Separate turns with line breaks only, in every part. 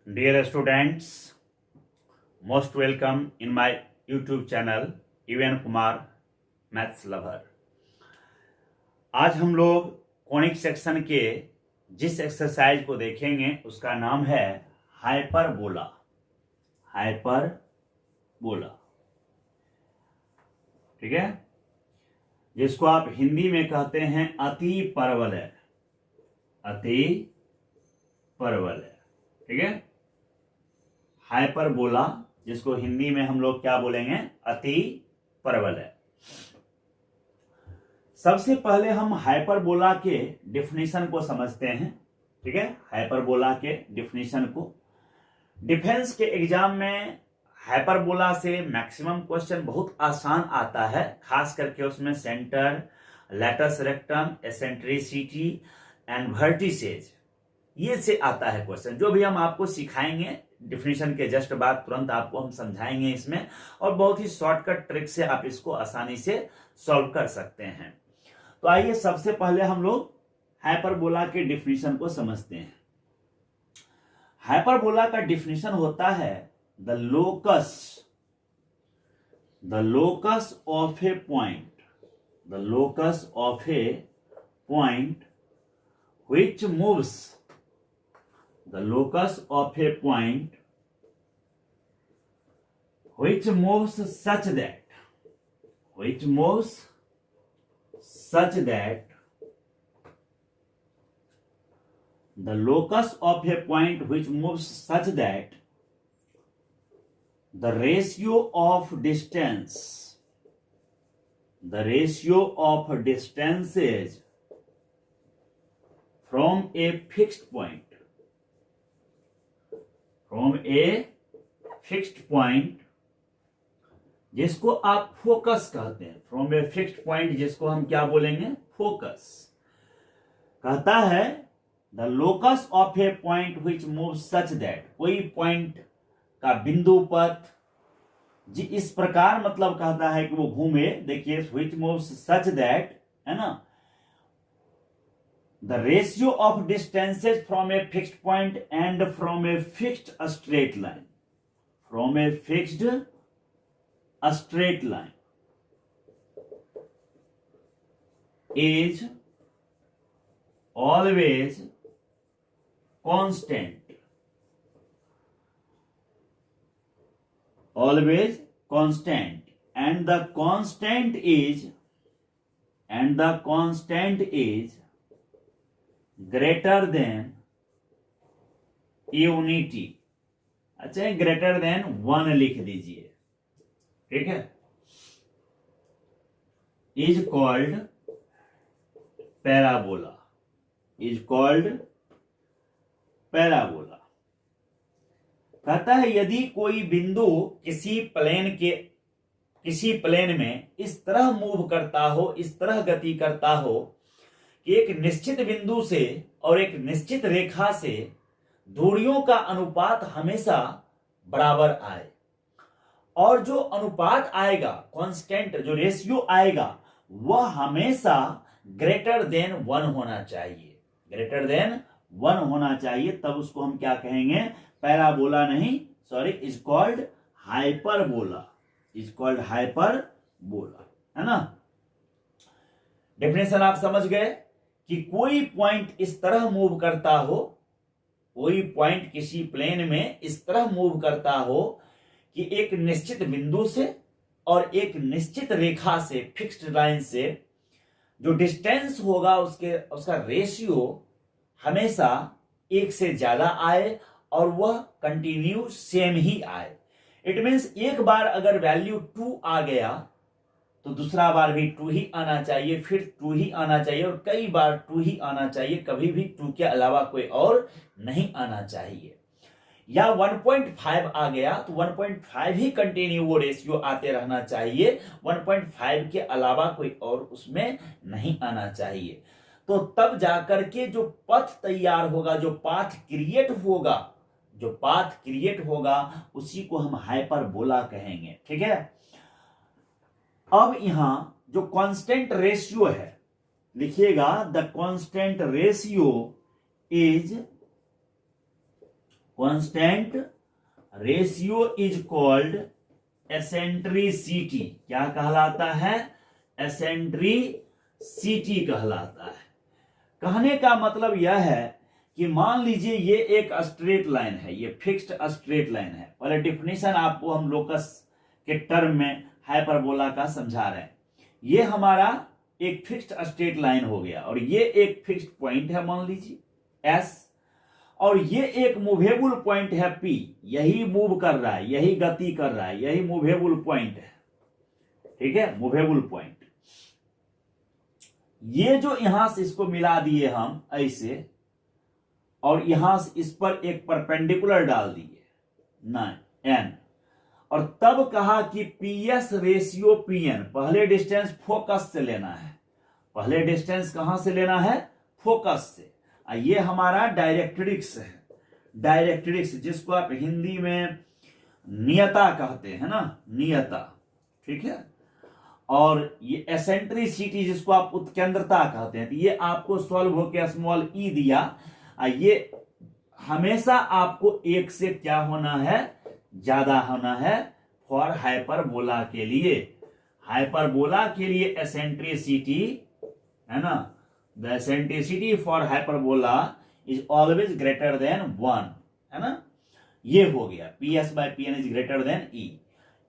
Dear students, most welcome in my YouTube channel EVN Kumar maths lover. आज हम लोग conic section के जिस एक्सरसाइज को देखेंगे उसका नाम है हाइपरबोला। हाइपरबोला, ठीक है, जिसको आप हिंदी में कहते हैं अति परवलय। अति परवलय, ठीक है, हाइपरबोला, जिसको हिंदी में हम लोग क्या बोलेंगे, अति परवलय। सबसे पहले हम हाइपरबोला के डिफिनीशन को समझते हैं, ठीक है। हाइपरबोला के डिफिनीशन को डिफेंस के एग्जाम में हाइपरबोला से मैक्सिमम क्वेश्चन बहुत आसान आता है, खास करके उसमें centre, latus rectum, eccentricity and vertices, ये से आता है क्वेश्चन। जो भी हम आपको सिखाएंगे डिफिनीशन के जस्ट बाद तुरंत आपको हम समझाएंगे इसमें, और बहुत ही शॉर्टकट ट्रिक से आप इसको आसानी से सॉल्व कर सकते हैं। तो आइए सबसे पहले हम लोग हाइपरबोला के डिफिनीशन को समझते हैं। हाइपरबोला का डिफिनीशन होता है the locus of A point, the locus of A point which moves, the locus of a point which moves such that the locus of a point which moves such that the ratio of distances from a fixed point, जिसको आप focus कहते हैं, from a fixed point, जिसको हम क्या बोलेंगे, focus, कहता है the locus of A point which move such that, कोई पॉइंट का बिंदु पथ इस प्रकार, मतलब कहता है कि वो घूमे, देखिए विच मूव सच दैट, है ना, the ratio of distances from a fixed point and from a fixed straight line, is always constant, and the constant is greater than unity. अच्छा, ग्रेटर देन 1 लिख दीजिए, ठीक है। इज कॉल्ड पैराबोला, कहता है यदि कोई बिंदु किसी प्लेन में इस तरह मूव करता हो, इस तरह गति करता हो कि एक निश्चित बिंदु से और एक निश्चित रेखा से दूरियों का अनुपात हमेशा बराबर आए, और जो अनुपात आएगा, कांस्टेंट जो रेशियो आएगा, वह हमेशा ग्रेटर देन 1 होना चाहिए, तब उसको हम क्या कहेंगे, पैराबोला नहीं, सॉरी, इज कॉल्ड हाइपरबोला, है ना। डेफिनेशन आप समझ गए कि कोई पॉइंट इस तरह मूव करता हो, कोई पॉइंट किसी प्लेन में इस तरह मूव करता हो कि एक निश्चित बिंदु से और एक निश्चित रेखा से, फिक्स्ड लाइन से, जो डिस्टेंस होगा उसका रेशियो हमेशा 1 से ज्यादा आए और वह कंटिन्यू सेम ही आए। इट मीन्स एक बार अगर वैल्यू 2 आ गया तो दूसरा बार भी 2 ही आना चाहिए, फिर 2 ही आना चाहिए, और कई बार 2 ही आना चाहिए, कभी भी 2 के अलावा कोई और नहीं आना चाहिए। या 1.5 आ गया तो 1.5 ही कंटिन्यू वो रेशियो आते रहना चाहिए, 1.5 के अलावा कोई और उसमें नहीं आना चाहिए। तो तब जाकर के जो पथ तैयार होगा, जो पाथ क्रिएट होगा, उसी को हम हाइपरबोला कहेंगे, ठीक है। अब यहां जो कांस्टेंट रेशियो है, लिखिएगा the constant ratio is constant ratio is called eccentricity. क्या कहलाता है? एसेंट्रिसिटी कहलाता है। कहने का मतलब यह है कि मान लीजिए ये एक स्ट्रेट लाइन है, ये फिक्स्ड स्ट्रेट लाइन है। पहले डिफिनेशन आपको हम लोकस के टर्म में हाइपरबोला का समझा रहे हैं। ये हमारा एक फिक्स्ड स्ट्रेट लाइन हो गया और ये एक फिक्स्ड पॉइंट है, मान लीजिए एस, और ये एक मूवेबल पॉइंट है पी। यही मूव कर रहा है, यही गति कर रहा है, यही मूवेबल पॉइंट है। ठीक है, मूवेबल पॉइंट। ये जो यहां से इसको मिला दिए हम ऐसे, और यहां से इस पर एक परपेंडिकुलर डाल दिए 9 n, और तब कहा कि पीएस रेशियो पीएन, पहले डिस्टेंस फोकस से लेना है। पहले डिस्टेंस कहां से लेना है? फोकस से। ये हमारा डायरेक्ट्रिक्स है, डायरेक्ट्रिक्स जिसको आप हिंदी में नियता कहते हैं ना, नियता। ठीक है, और ये एसेंट्रिसिटी जिसको आप उत्केंद्रता कहते हैं। तो ये आपको सॉल्व होकर स्मॉल ई दिया। ये हमेशा आपको एक से क्या होना है? ज्यादा होना है फॉर हाइपरबोला के लिए। हाइपरबोला के लिए एसेंट्रिसिटी है ना, the eccentricity for hyperbola is always greater than 1, है ना। ये हो गया PS by PN is greater than E।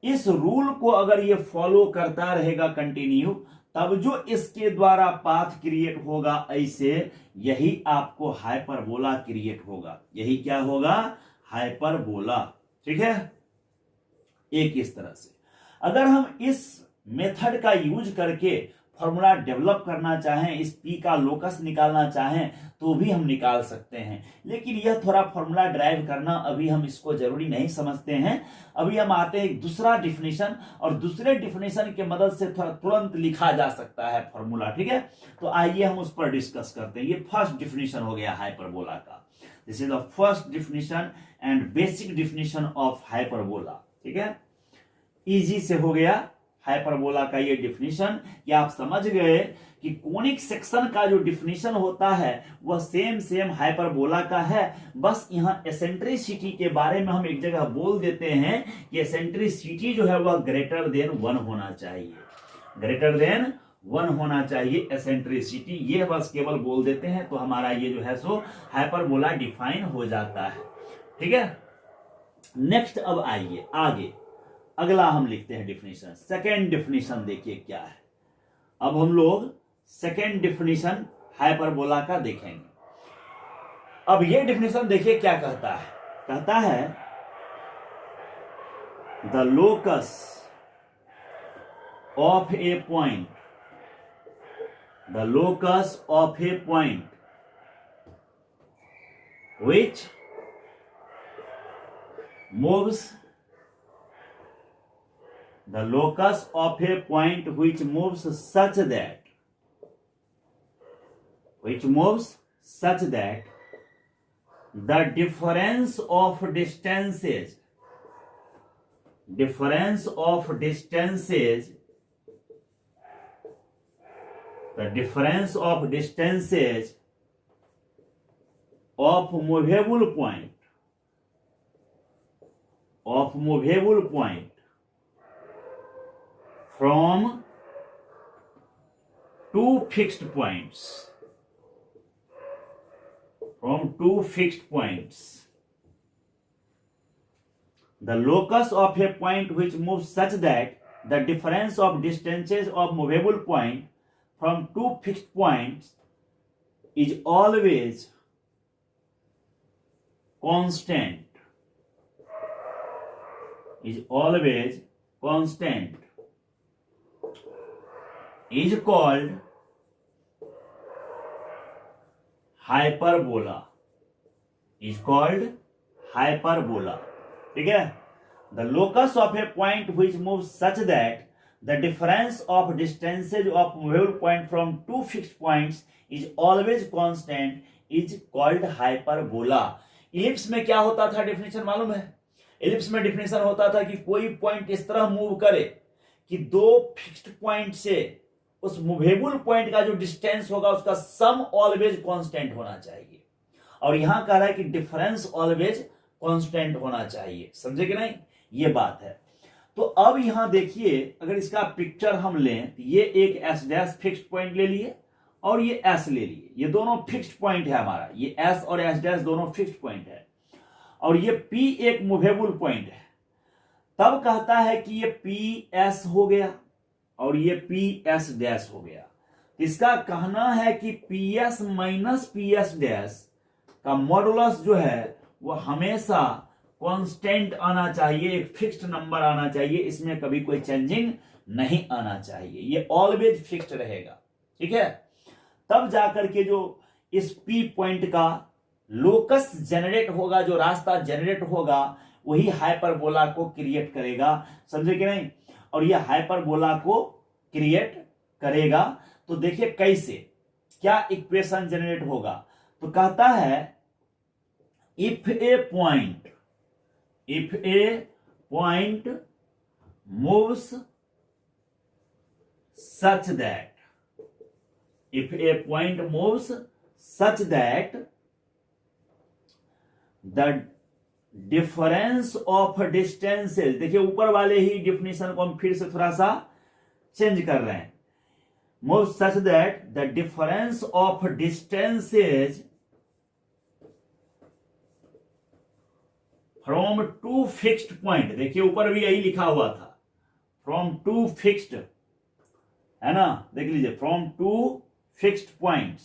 इस रूल को अगर ये फॉलो करता रहेगा कंटिन्यू, तब जो इसके द्वारा पाथ क्रिएट होगा ऐसे, यही आपको हाइपरबोला क्रिएट होगा। यही क्या होगा? हाइपरबोला। ठीक है, एक इस तरह से अगर हम इस मेथड का यूज करके फॉर्मूला डेवलप करना चाहें, इस पी का लोकस निकालना चाहें, तो भी हम निकाल सकते हैं। लेकिन यह थोड़ा फॉर्मूला ड्राइव करना अभी हम इसको जरूरी नहीं समझते हैं। अभी हम आते हैं दूसरा डिफिनेशन, और दूसरे डिफिनेशन की मदद से तुरंत लिखा जा सकता है फॉर्मूला। ठीक है, तो आइए हम उस पर डिस्कस करते हैं। ये फर्स्ट डिफिनेशन हो गया हाइपरबोला का। This is the first definition and basic definition of hyperbola. ठीक है, इजी से हो गया हाइपरबोला का ये डिफिनेशन, कि आप समझ गए कि कोनिक सेक्शन का जो डिफिनेशन होता है वह सेम हाइपरबोला का है। बस यहां एसेंट्रिसिटी के बारे में हम एक जगह बोल देते हैं कि एसेंट्रिसिटी जो है वह ग्रेटर देन 1 होना चाहिए, ग्रेटर देन 1 होना चाहिए एसेंट्रिसिटी। ये बस केवल बोल देते हैं तो हमारा ये जो है सो हाइपरबोला डिफाइन हो जाता है। ठीक है, नेक्स्ट अब आइए आगे, अगला हम लिखते हैं डिफिनेशन। सेकेंड डिफिनेशन देखिए क्या है। अब हम लोग सेकेंड डिफिनेशन हाइपरबोला का देखेंगे। अब ये डिफिनेशन देखिए क्या कहता है। कहता है the locus of A point, the locus of A point which moves, the locus of a point which moves such that, the difference of distances of movable point from two fixed points, the locus of a point which moves such that the difference of distances of movable point from two fixed points is always constant, is called hyperbola, ठीक है। The locus of a point which moves such that the difference of distances of movable point from two fixed points is always constant is called hyperbola। Ellipse में क्या होता था definition मालूम है? Ellipse में definition होता था कि कोई पॉइंट इस तरह मूव करे कि दो फिक्स्ड पॉइंट से उस मूवेबल पॉइंट का जो डिस्टेंस होगा उसका सम ऑलवेज कांस्टेंट होना चाहिए। और यहां कह रहा है कि डिफरेंस ऑलवेज कांस्टेंट होना चाहिए, समझे कि नहीं, ये बात है। तो अब यहां देखिए, अगर इसका पिक्चर हम लें तो ये एक एस डैश फिक्स्ड पॉइंट ले लिए और ये एस ले लिए, ये दोनों फिक्स्ड पॉइंट है हमारा, ये एस और एस डैश दोनों फिक्स्ड पॉइंट है, और ये पी एक मूवेबल पॉइंट है। तब कहता है कि ये पी एस हो गया और ये पी एस डैश हो गया। इसका कहना है कि P S minus P S dash का मॉडुलस जो है वो हमेशा कांस्टेंट आना चाहिए, एक फिक्स्ड नंबर आना चाहिए, इसमें कभी कोई चेंजिंग नहीं आना चाहिए, ये ऑलवेज फिक्स्ड रहेगा, ठीक है। तब जाकर के जो इस पी पॉइंट का लोकस जनरेट होगा, जो रास्ता जनरेट होगा, वही हाइपरबोला को क्रिएट करेगा, समझे कि नहीं। और ये हाइपरबोला को क्रिएट करेगा। तो देखिए कैसे, क्या इक्वेशन जनरेट होगा। तो कहता है if A point moves such that, if a point moves such that the difference of distances, देखिए ऊपर वाले ही डिफिनेशन को हम फिर से थोड़ा सा चेंज कर रहे हैं, moves such that the difference of distances from two fixed point, देखिए ऊपर भी यही लिखा हुआ था, from two fixed, है ना, देख लीजिए, from two fixed points,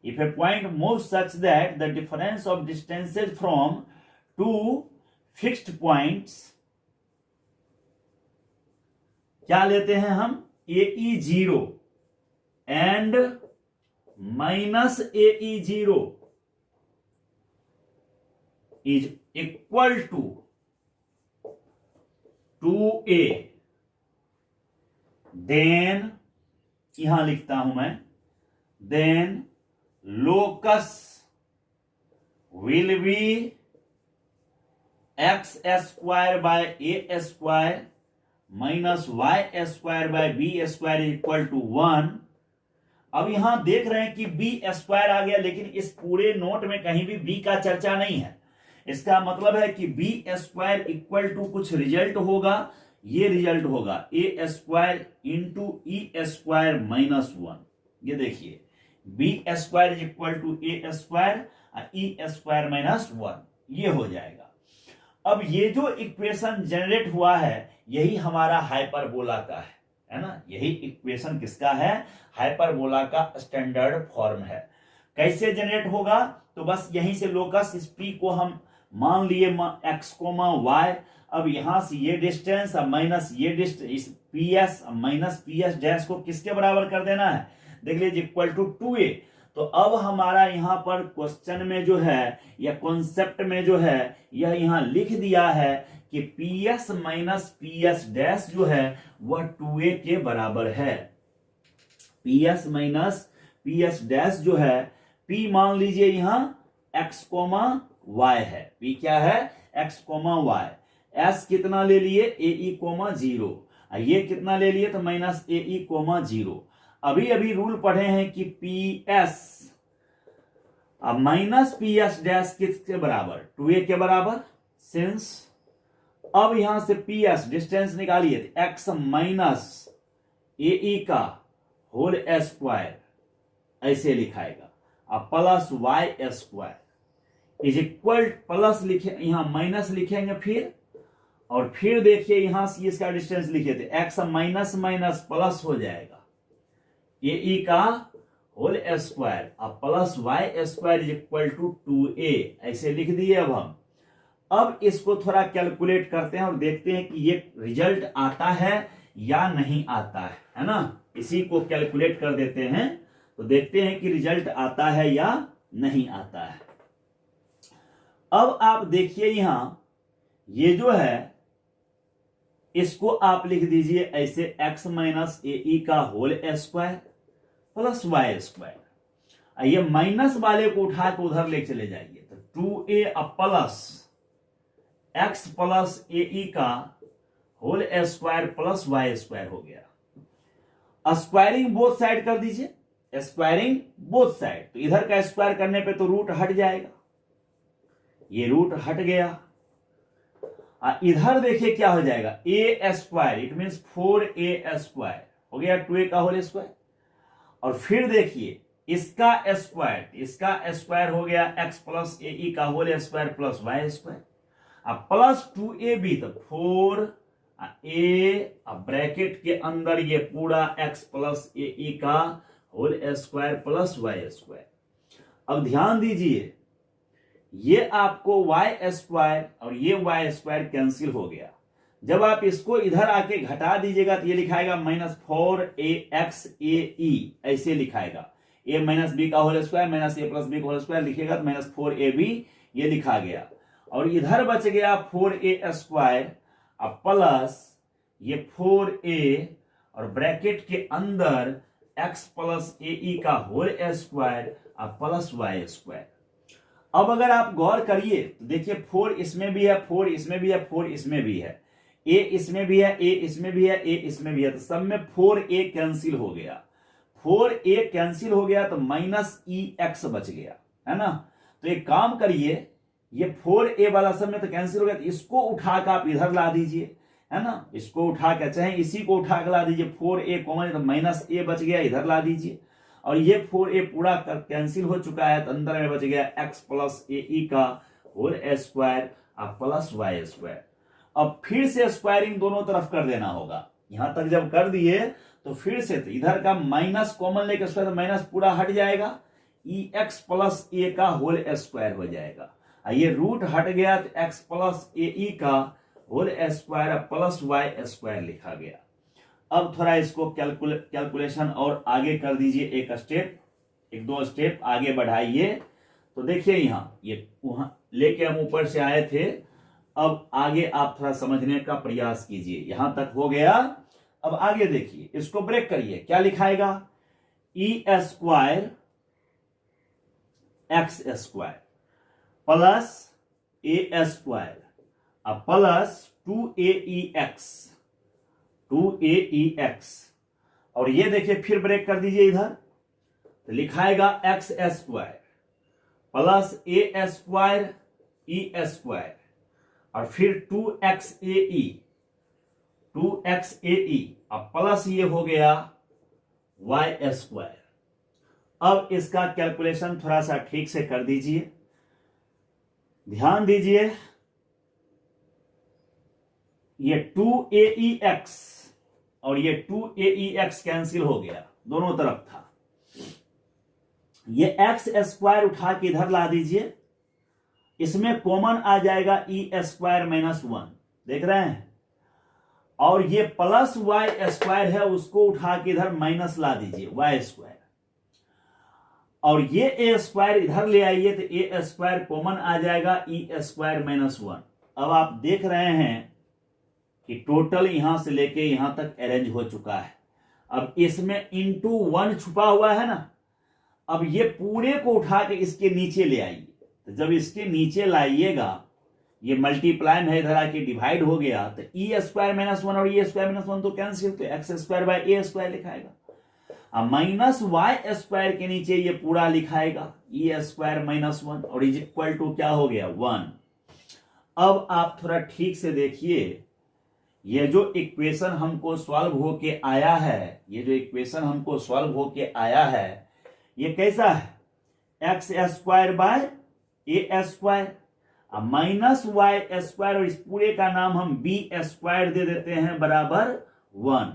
if a point moves such that the difference of distances from two fixed points, क्या लेते हैं हम, AE0 and minus AE0 is equal to 2A, then यहां लिखता हूं मैं, then locus will be x square by a square minus y square by b square is equal to 1। अब यहां देख रहे हैं कि b स्क्वायर आ गया, लेकिन इस पूरे नोट में कहीं भी b का चर्चा नहीं है। इसका मतलब है कि b स्क्वायर इक्वल टू कुछ रिजल्ट होगा, ये रिजल्ट होगा a square into e square minus 1। ये देखिए b square is equal to a square e square minus 1, ये हो जाएगा। अब ये जो इक्वेशन जनरेट हुआ है यही हमारा हाइपरबोला का है ना, यही इक्वेशन किसका है, हाइपरबोला का स्टैंडर्ड फॉर्म है। कैसे जनरेट होगा, तो बस यहीं से लोकस इस पी को हम मान लिए एक्स कोमा वाई, अब यहां से ये डिस्टेंस माइनस ये डिस्टेंस, इस P S minus P S dash को किसके बराबर कर देना है, देख लीजिए इक्वल टू 2a। तो अब हमारा यहां पर क्वेश्चन में जो है या कॉन्सेप्ट में जो है यह यहां लिख दिया है कि P S minus P S dash जो है वह 2a के बराबर है। P S minus P S dash जो है, p मान लीजिए यहां x कोमा y है, p क्या है, x कोमा y, s कितना ले लिए ए ई कोमा 0, ये कितना ले लिए तो माइनस ए ई कोमा 0। अभी अभी रूल पढ़े हैं कि पी एस अब माइनस पी एस डैश किसके बराबर, 2a के बराबर, सिंस अब यहां से पी एस डिस्टेंस निकालिए, एक्स माइनस ए ई का होल स्क्वायर ऐसे लिखाएगा, अब plus y square is equal, plus लिखे यहां माइनस लिखेंगे फिर, और फिर देखिए यहां से इसका डिस्टेंस लिखे थे, एक्स माइनस माइनस प्लस हो जाएगा, ए ई का होल स्क्वायर अब plus y square is equal to 2a, ऐसे लिख दिए। अब इसको थोड़ा कैलकुलेट करते हैं और देखते हैं कि ये रिजल्ट आता है या नहीं आता है ना, इसी को कैलकुलेट कर देते हैं तो देखते हैं कि रिजल्ट आता है या नहीं आता है। अब आप देखिए यहां ये जो है इसको आप लिख दीजिए ऐसे, एक्स माइनस ए ई का whole square plus y square, ये माइनस वाले को उठा के उधर ले चले जाइए तो 2a plus x plus a e का whole square plus y square हो गया। स्क्वायरिंग बोथ साइड कर दीजिए, स्क्वायरिंग बोथ साइड, तो इधर का स्क्वायर करने पे तो रूट हट जाएगा, ये रूट हट गया। इधर देखिए क्या हो जाएगा, a square, it means 4a square हो गया 2a का होल स्क्वायर। और फिर देखिए इसका स्क्वायर हो गया x प्लस ए का whole square plus y square. अब प्लस 2ab तो 4a, अब ब्रैकेट के अंदर ये पूरा x प्लस ए का whole square plus y square. अब ध्यान दीजिए ये आपको y स्क्वायर और ये y स्क्वायर कैंसिल हो गया। जब आप इसको इधर आके घटा दीजिएगा तो ये लिखाएगा -4axae, ऐसे लिखाएगा। a माइनस बी का होल स्क्वायर माइनस ए प्लस बी का होल स्क्वायर लिखिएगा तो -4ab ये लिखा गया। और इधर बच गया 4a स्क्वायर अब प्लस ये 4a और ब्रैकेट के अंदर x प्लस ए का होल स्क्वायर अब प्लस वाई स्क्वायर। अब अगर आप गौर करिए तो देखिए 4 इसमें भी है, 4 इसमें भी है, 4 इसमें भी है, a इसमें भी है, a इसमें भी है, a इसमें भी है, तो सब में 4a कैंसिल हो गया। 4a कैंसिल हो गया तो -ex बच गया, है ना। तो एक काम करिए, ये 4a वाला सब में तो कैंसिल हो गया, तो इसको उठा कर आप इधर ला दीजिए, है ना। इसको उठा के चाहे इसी को उठा के ला दीजिए, 4a कॉमन है तो -a बच गया, इधर ला दीजिए। और ये 4a पूरा कैंसिल हो चुका है तो अंदर में बच गया x प्लस ए का whole square plus y square. अब फिर से स्क्वायरिंग दोनों तरफ कर देना होगा। यहां तक जब कर दिए तो फिर से तो इधर का माइनस कॉमन लेकर स्क्वायर तो माइनस पूरा हट जाएगा, एक्स प्लस ए का होल स्क्वायर हो जाएगा। ये रूट हट गया तो x प्लस ए का whole square plus y square लिखा गया। अब थोड़ा इसको कैलकुलेशन और आगे कर दीजिए, एक दो स्टेप आगे बढ़ाइए। तो देखिए यहां ये वहां लेके हम ऊपर से आए थे, अब आगे आप थोड़ा समझने का प्रयास कीजिए। यहां तक हो गया, अब आगे देखिए, इसको ब्रेक करिए, क्या लिखाएगा, E square x square plus ए स्क्वायर प्लस 2aex, और ये देखिए फिर ब्रेक कर दीजिए इधर, तो लिखाएगा एक्स स्क्वायर प्लस ए स्क्वायर ई स्क्वायर और फिर 2xae अब प्लस ये हो गया y स्क्वायर। अब इसका कैलकुलेशन थोड़ा सा ठीक से कर दीजिए, ध्यान दीजिए, ये 2aex और ये 2aex कैंसिल हो गया, दोनों तरफ था। ये x स्क्वायर उठा के इधर ला दीजिए, इसमें कॉमन आ जाएगा ई स्क्वायर -1, देख रहे हैं। और ये प्लस वाई स्क्वायर है, उसको उठा के इधर माइनस ला दीजिए वाई स्क्वायर, और ये ए स्क्वायर इधर ले आइए तो ए स्क्वायर कॉमन आ जाएगा ई स्क्वायर -1। अब आप देख रहे हैं कि टोटल यहां से लेके यहां तक अरेंज हो चुका है। अब इसमें इंटू 1 छुपा हुआ है ना, अब ये पूरे को उठा के इसके नीचे ले आइए। तो जब इसके नीचे लाइएगा, ये मल्टीप्लाई में इधर आके डिवाइड हो गया, तो ई स्क्वायर -1 और ई स्क्वायर -1 तो कैंसिल, तो x square by a square लिखाएगा। अब माइनस वाई स्क्वायर के नीचे ये पूरा लिखाएगा ई स्क्वायर -1 और इज इक्वल टू क्या हो गया 1। अब आप थोड़ा ठीक से देखिए, ये जो इक्वेशन हमको सॉल्व होके आया है, ये कैसा है, x square by a square minus y square, और इस पूरे का नाम हम बी स्क्वायर दे देते हैं बराबर 1।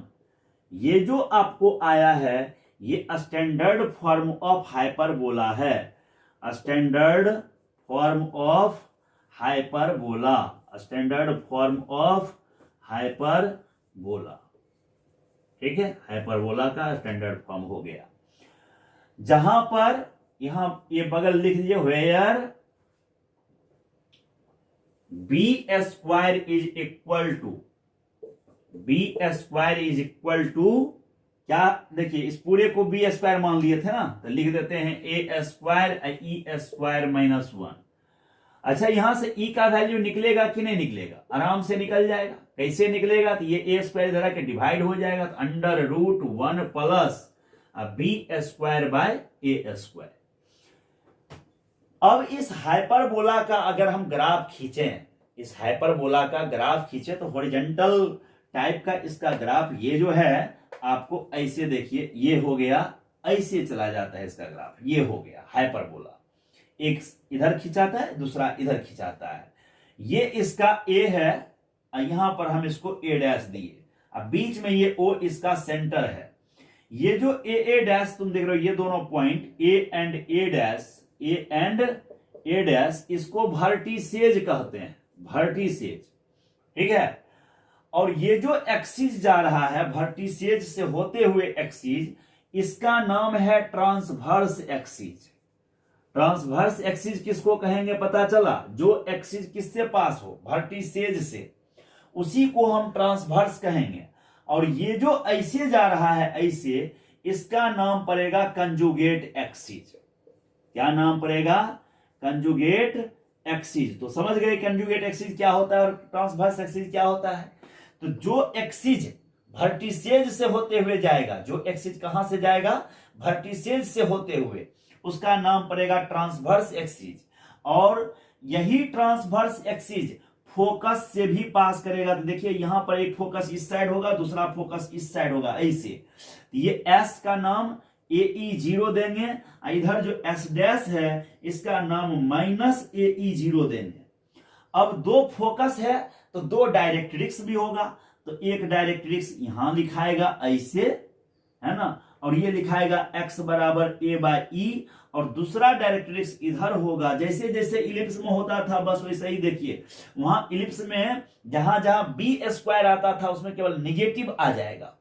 ये जो आपको आया है ये स्टैंडर्ड फॉर्म ऑफ हाइपरबोला है, स्टैंडर्ड फॉर्म ऑफ हाइपरबोला, ठीक है, हाइपरबोला का स्टैंडर्ड फॉर्म हो गया। जहां पर यहां ये बगल लिख दीजिए, where b square is equal to क्या, देखिए इस पूरे को बी स्क्वायर मान लिए थे ना, तो लिख देते हैं ए स्क्वायर ई स्क्वायर -1। अच्छा, यहां से ई का वैल्यू निकलेगा कि नहीं निकलेगा, आराम से निकल जाएगा। कैसे निकलेगा, तो ये ए स्क्वायर इधर आके डिवाइड हो जाएगा, तो √1 plus b square by a square. अब इस हाइपरबोला का अगर हम ग्राफ खींचें, इस हाइपरबोला का ग्राफ खींचे तो हॉरिजॉन्टल टाइप का इसका ग्राफ ये जो है आपको ऐसे देखिए, ये हो गया, ऐसे चला जाता है इसका ग्राफ, ये हो गया हाइपरबोला, एक इधर खिंचाता है दूसरा इधर खिंचाता है। ये इसका ए है, यहां पर हम इसको ए डैश दिए, अब बीच में ये ओ इसका सेंटर है। ये जो ए डैश तुम देख रहे हो, ये दोनों point A and A dash, A and A dash, इसको वर्टिसेज कहते हैं, वर्टिसेज, ठीक है। और ये जो एक्सिस जा रहा है वर्टिसेज से होते हुए एक्सिस, इसका नाम है ट्रांसवर्स एक्सिस। ट्रांसवर्स एक्सिस किसको कहेंगे पता चला, जो एक्सिस किससे पास हो, वर्टिसेज से, उसी को हम ट्रांसवर्स कहेंगे। और ये जो ऐसे जा रहा है ऐसे, इसका नाम पड़ेगा कंजुगेट एक्सिस। क्या नाम पड़ेगा, कंजुगेट एक्सिस। तो समझ गए कंजुगेट एक्सिस क्या होता है और ट्रांसवर्स एक्सिस क्या होता है। तो जो एक्सिस वर्टिसेज से होते हुए जाएगा, जो एक्सिस कहां से जाएगा, वर्टिसेज से होते हुए, उसका नाम पड़ेगा ट्रांसवर्स एक्सिस। और यही ट्रांसवर्स एक्सिस फोकस से भी पास करेगा। तो देखिए यहां पर एक फोकस इस साइड होगा, दूसरा फोकस इस साइड होगा, ऐसे। ये एस का नाम AE0 देंगे, इधर जो एस डैश है इसका नाम -AE0 देंगे। अब दो फोकस है तो दो डायरेक्ट्रिक्स भी होगा, तो एक डायरेक्ट्रिक्स यहां लिखाएगा ऐसे, है ना, और ये लिखाएगा x बराबर A/E, और दूसरा डायरेक्ट्रिक्स इधर होगा। जैसे जैसे इलिप्स में होता था बस वैसे ही देखिए, वहां इलिप्स में जहां जहां B² आता था उसमें केवल निगेटिव आ जाएगा,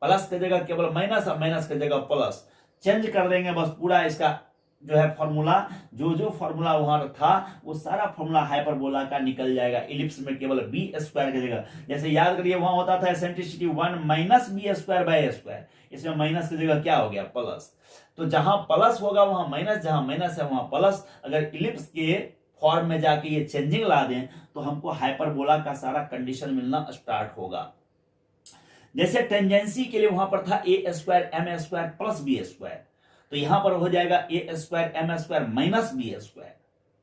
प्लस की जगह केवल माइनस और माइनस की जगह प्लस, चेंज कर देंगे बस पूरा इसका जो है फॉर्मूला, जो फॉर्मूला वहां था वो सारा फॉर्मूला हाइपरबोला का निकल जाएगा। इलिप्स में केवल B² की जगह, जैसे याद करिए वहां होता था एसेंट्रिसिटी 1 -B²/A², इसमें माइनस की जगह क्या हो गया, प्लस। तो जहां प्लस होगा वहां माइनस, जहां माइनस है वहां प्लस। अगर इलिप्स के फॉर्म में जाके ये चेंजिंग ला दें तो हमको हाइपरबोला का सारा कंडीशन मिलना स्टार्ट होगा। जैसे टेंजेंसी के लिए वहां पर था A² M² प्लस B², तो यहां पर हो जाएगा A² M² -B²,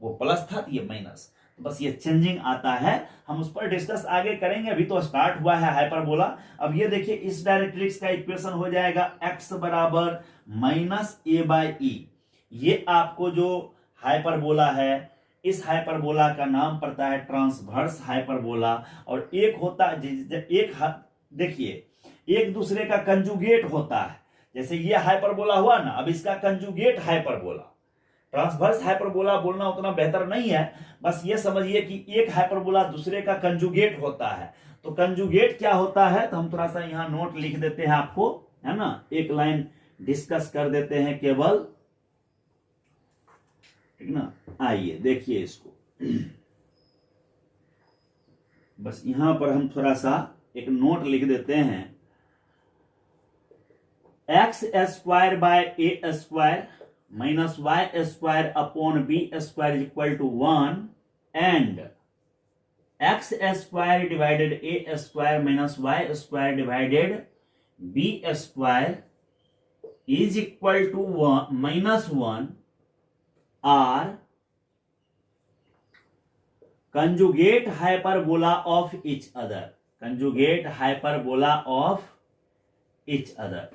वो प्लस था तो ये माइनस। बस ये चेंजिंग आता है, हम उस पर डिस्कस आगे करेंगे, अभी तो स्टार्ट हुआ है हाइपरबोला। अब ये देखिए इस डायरेक्ट्रिक्स का इक्वेशन हो जाएगा x बराबर -A/E। ये आपको जो हाइपरबोला है, इस हाइपरबोला का नाम पड़ता है ट्रांसवर्स हाइपरबोला। और एक होता है एक, देखिए एक दूसरे का कंजुगेट होता है, जैसे ये हाइपरबोला हुआ ना, अब इसका कंजुगेट हाइपरबोला। ट्रांसवर्स हाइपरबोला बोलना उतना बेहतर नहीं है, बस ये समझिए कि एक हाइपरबोला दूसरे का कंजुगेट होता है। तो कंजुगेट क्या होता है, तो हम थोड़ा सा यहां नोट लिख देते हैं आपको, है ना, एक लाइन डिस्कस कर देते हैं केवल, ठीक ना। आइए देखिए इसको, बस यहां पर हम थोड़ा सा एक नोट लिख देते हैं। x² by A² minus y² upon B² is equal to 1, and x² divided A² minus y² divided B² is equal to 1 -1 are conjugate hyperbola of each other, conjugate hyperbola of each other।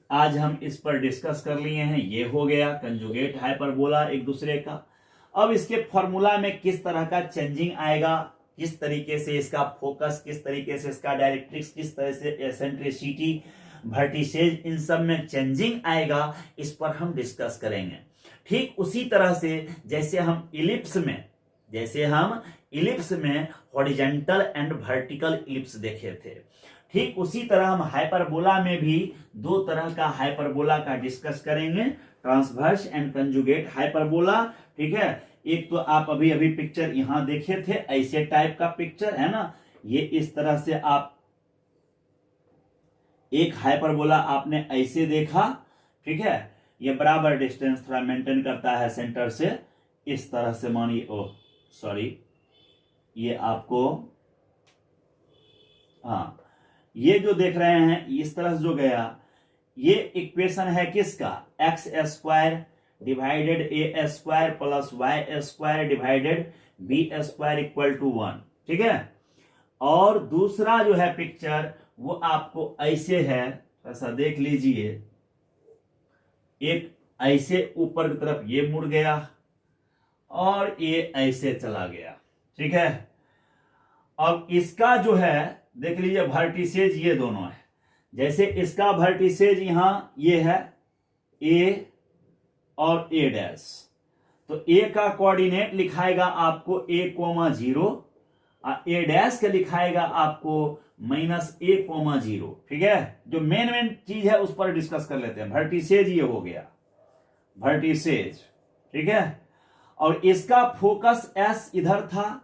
आज हम इस पर discuss कर लिए हैं, ये हो गया कंजुगेट हाइपरबोला एक दूसरे का। अब इसके फॉर्मूला में किस तरह का चेंजिंग आएगा, किस तरीके से इसका फोकस, किस तरीके से इसका डायरेक्ट्रिक्स, किस तरह से एसेंट्रिसिटी, वर्टिसेज, इन सब में चेंजिंग आएगा, इस पर हम डिस्कस करेंगे। ठीक उसी तरह से जैसे हम इलिप्स में हॉरिजॉन्टल एंड वर्टिकल इलिप्स देखे थे, ठीक उसी तरह हम हाइपरबोला में भी दो तरह का हाइपरबोला का डिस्कस करेंगे, ट्रांसवर्स एंड कंजुगेट हाइपरबोला। ठीक है, एक तो आप अभी अभी पिक्चर यहां देखे थे, ऐसे टाइप का पिक्चर है ना, ये इस तरह से आप एक हाइपरबोला आपने ऐसे देखा, ठीक है, ये बराबर डिस्टेंस थोड़ा मेंटेन करता है सेंटर से, इस तरह से मानिए, ओह सॉरी, ये आपको, हाँ, ये जो देख रहे हैं इस तरह से जो गया, ये इक्वेशन है किसका, x² divided a square plus y square divided b square equal to 1। ठीक है, और दूसरा जो है पिक्चर वो आपको ऐसे है, ऐसा देख लीजिए, एक ऐसे ऊपर की तरफ ये मुड़ गया और ये ऐसे चला गया। ठीक है, अब इसका जो है देख लीजिए वर्टिसेज ये दोनों है। जैसे इसका वर्टिसेज यहां ये है ए और ए डैश, तो ए का कोऑर्डिनेट लिखाएगा आपको a,0 और ए डैश का लिखाएगा आपको -a,0। ठीक है, जो मेन चीज है उस पर डिस्कस कर लेते हैं। वर्टिसेज ये हो गया वर्टिसेज। ठीक है, और इसका फोकस एस इधर था,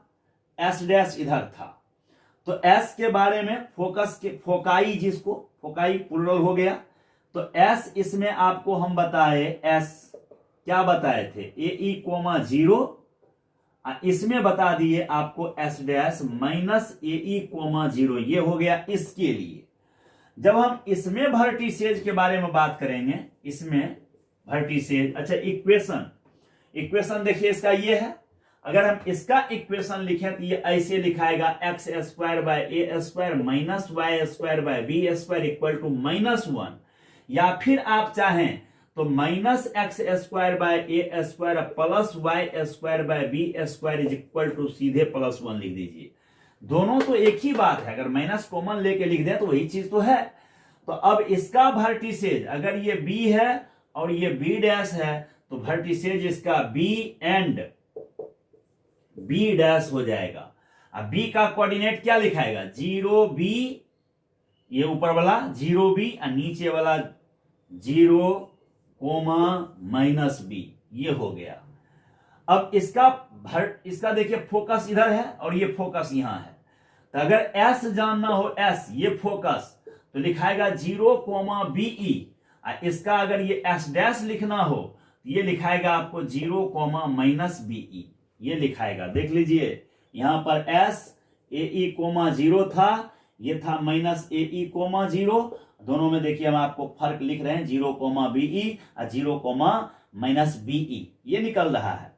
एस डैश इधर था, तो एस के बारे में फोकस के फोकाई, जिसको फोकाई प्लुरल हो गया, तो एस इसमें आपको हम बताए, एस क्या बताए थे AE,0, इसमें बता दिए आपको एस डैश -AE,0। ये हो गया इसके लिए। जब हम इसमें वर्टिसेज के बारे में बात करेंगे, इसमें वर्टिसेज, अच्छा इक्वेशन देखिए इसका ये है। अगर हम इसका इक्वेशन लिखें तो ये ऐसे लिखाएगा x² by a² minus y² by b² equal to -1, या फिर आप चाहें तो -x² by a² plus y² by b² is equal to सीधे +1 लिख दीजिए। दोनों तो एक ही बात है, अगर माइनस कॉमन लेके लिख दें तो वही चीज तो है। तो अब इसका वर्टिसेज अगर ये b है और ये b डैश है, तो वर्टिसेज इसका b एंड b डैश हो जाएगा। अब b का कोऑर्डिनेट क्या लिखाएगा, 0b, ये ऊपर वाला 0b और नीचे वाला 0, -b, ये हो गया। अब इसका देखिए फोकस इधर है और ये फोकस यहां है, तो अगर s जानना हो, s ये फोकस, तो लिखाएगा 0,be। इसका अगर ये s डैश लिखना हो तो ये लिखाएगा आपको 0,-be, ये लिखाएगा। देख लीजिए यहां पर s AE,0 था, ये था -AE,0। दोनों में देखिए हम आपको फर्क लिख रहे हैं, 0,be और 0,-be, ये निकल रहा है।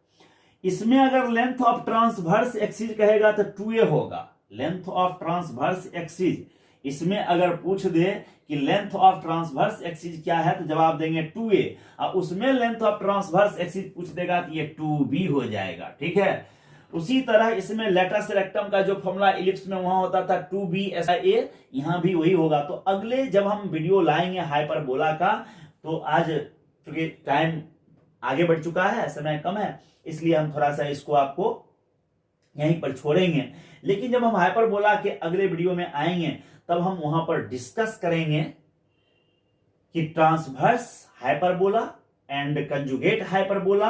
इसमें अगर लेंथ ऑफ ट्रांसवर्स एक्सिस कहेगा तो 2a होगा, लेंथ ऑफ ट्रांसवर्स एक्सिस। इसमें अगर पूछ दे कि लेंथ ऑफ ट्रांसवर्स एक्सिस क्या है तो जवाब देंगे 2a, और उसमें लेंथ ऑफ ट्रांसवर्स एक्सिस पूछ देगा तो ये 2b हो जाएगा। ठीक है, उसी तरह इसमें लेटस रेक्टम का जो फॉर्मूला इलिप्स में वहां होता था 2b ऐसा a, यहां भी वही होगा। तो अगले जब हम वीडियो लाएंगे हाइपरबोला का, तो आज चूंकि टाइम आगे बढ़ चुका है, समय कम है, इसलिए हम थोड़ा सा इसको आपको यहीं पर छोड़ेंगे। लेकिन जब हम हाइपरबोला के अगले वीडियो में आएंगे तब हम वहां पर डिस्कस करेंगे कि transverse hyperbola and conjugate hyperbola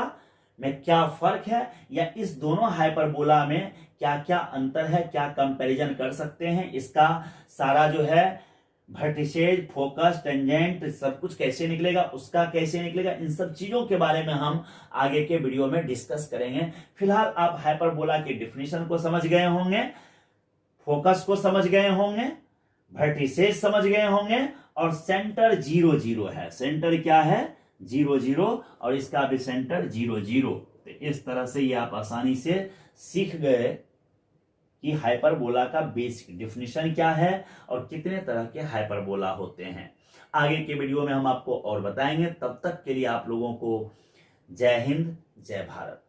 में क्या फर्क है, या इस दोनों हाइपरबोला में क्या क्या अंतर है, क्या कंपैरिजन कर सकते हैं, इसका सारा जो है वर्टिसेज, फोकस, टेंजेंट सब कुछ कैसे निकलेगा, उसका कैसे निकलेगा, इन सब चीजों के बारे में हम आगे के वीडियो में डिस्कस करेंगे। फिलहाल आप हाइपरबोला की डेफिनेशन को समझ गए होंगे, फोकस को समझ गए होंगे, वर्टिसेज समझ गए होंगे, और सेंटर 0, 0 है। सेंटर क्या है, 0, 0, और इसका भी सेंटर 0, 0। तो इस तरह से ये आप आसानी से सीख गए कि हाइपरबोला का बेसिक डेफिनेशन क्या है और कितने तरह के हाइपरबोला होते हैं। आगे के वीडियो में हम आपको और बताएंगे। तब तक के लिए आप लोगों को जय हिंद, जय भारत।